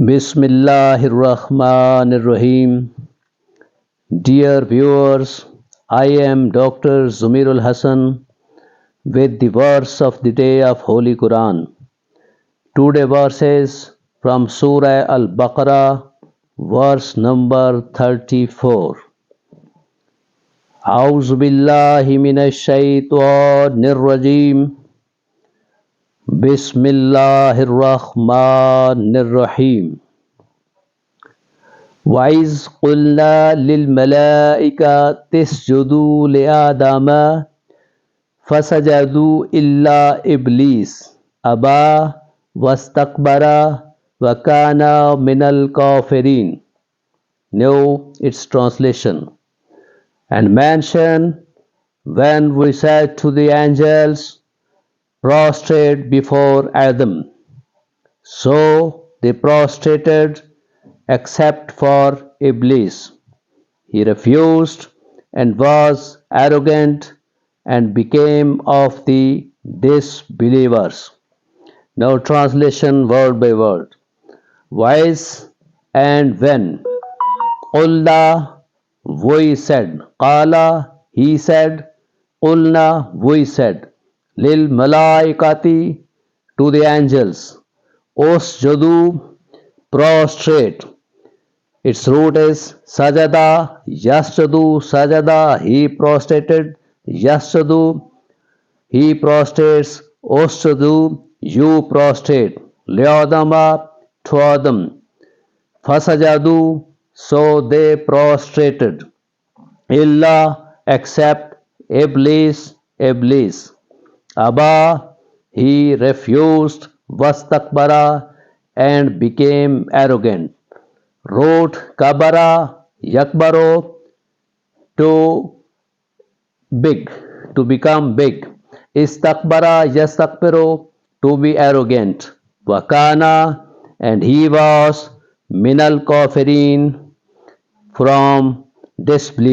Bismillahirrahmanirrahim. Dear viewers, I am Dr. Zamir Hassan with the verse of the day of Holy Quran. Today verses from Surah Al-Baqrah, verse number 34. أعوذ بالله من الشيطان الرجيم. بسم الله الرحمن الرحيم. وَإِذْ قُلْنَا لِلْمَلَائِكَةِ اسْجُدُوا لِآدَمَ فَسَجَدُوا إِلَّا إِبْلِيسَ أَبَى وَاسْتَكْبَرَ وَكَانَ مِنَ الْكَافِرِينَ. Know its translation. And mention when we said to the angels, prostrate before Adam. So they prostrated except for Iblis. He refused and was arrogant and became of the disbelievers. Now translation word by word. Wise and when. Qulna, we said. Qala, he said. Qulna, we said. Lil malaikati, to the angels. Usjudu, prostrate. Its root is sajada, yasjadu, sajada, he prostrated, yasjadu, he prostrates, usjudu, you prostrate, liadama, to Adam, fasajadu, so they prostrated, illa, except, iblis, iblis, abba, he refused, vastakbara, and became arrogant. Wrote kabara, yakbaro, to big, to become big. Istakbara, yastakbiro, to be arrogant. Wakana, and he was minal kafirin, from disbelief.